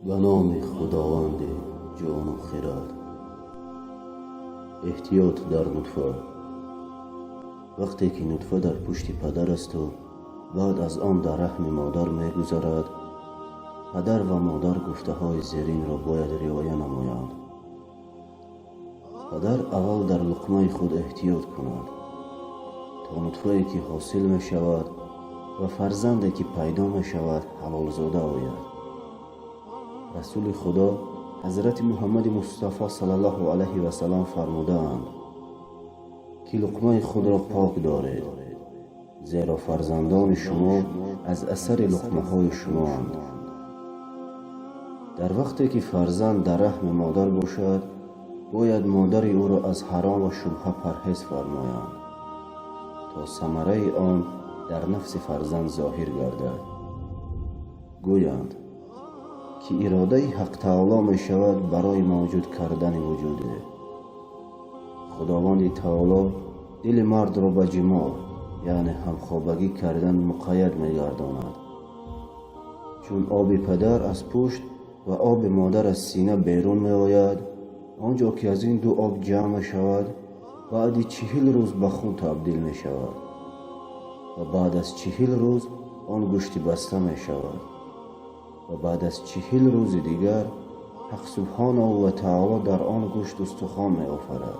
به نام خداوند جان و خرد. احتیاط در نطفه. وقتی که نطفه در پشت پدر است و بعد از آن در رحم مادر می‌گذرد، پدر و مادر گفته های زیرین را باید رعایت نمایند. پدر اول در لقمه خود احتیاط کند تا نطفه‌ای که حاصل می شود و فرزندی که پیدا می شود حلال زاده آید. رسول خدا حضرت محمد مصطفی صلی الله علیه و سلم فرمودند که لقمه خود را پاک دارید، زیرا فرزندان شما از اثر لقمه های شما اند. در وقتی که فرزند در رحم مادر باشد، باید مادر او را از حرام و شبهه پرهیز فرمایند تا ثمره آن در نفس فرزند ظاهر گردد. گویند که اراده حق تعالی می شود برای موجود کردن وجوده. خداوند تعالی دل مرد را به جماع یعنی همخوابگی کردن مقید می گرداند. چون آب پدر از پشت و آب مادر از سینه بیرون می آید، آنجا که از این دو آب جمع شود بعد 40 روز به خون تبدیل می شود و بعد از 40 روز آن گوشت بسته می شود و بعد از 40 روز دیگر حق سبحانه و تعالی در آن گوشت استخوان می آفرد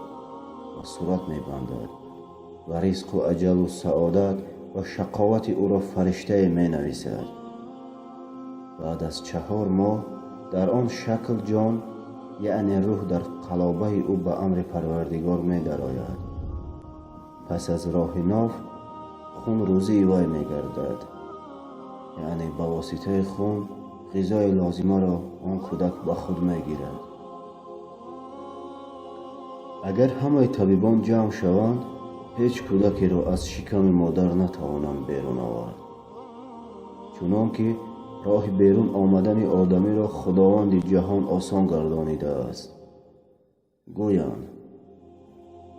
و صورت می بندد و رزق و اجل و سعادت و شقاوت او را فرشته می نویسد. بعد از 4 ماه در آن شکل جان یعنی روح در قلابه او به امر پروردگار می درآید. پس از راه ناف خون روزی وی می گردد، یعنی به واسطه خون غذای لازمه را آن کودک به خود می گیرد. اگر همه طبیبان جمع شوند، هیچ کودکی را از شکم مادر نتوانند بیرون آورد، چنانکه راه بیرون آمدن آدمی را خداوند جهان آسان گردانیده است. گویند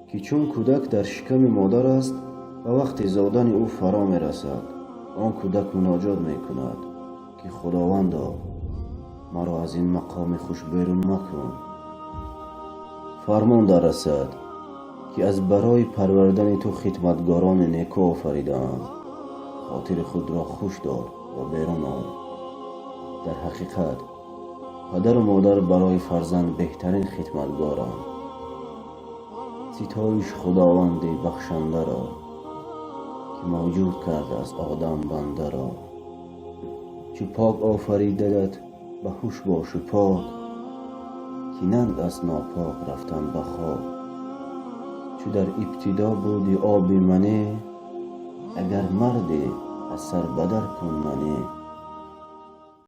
که چون کودک در شکم مادر است و وقت زادن او فرا می رسد، آن کودک مناجات می کند که خداوندا مرا از این مقام خوش بیرون مکن. فرمان در رسد که از برای پروردن تو خدمتگاران نیکو آفریدند، خاطر خود را خوش دار و بیرون آی. در حقیقت پدر و مادر برای فرزند بهترین خدمتگارند. ستایش خداوند بخشنده را که موجود کرده از آدم بنده را. چو پاک آفریدت به هوش باش و پاک، که ننگ از ناپاک رفتن به خواب. چو در ابتدا بودی آب منی، اگر مردی از سر بدر کن منی.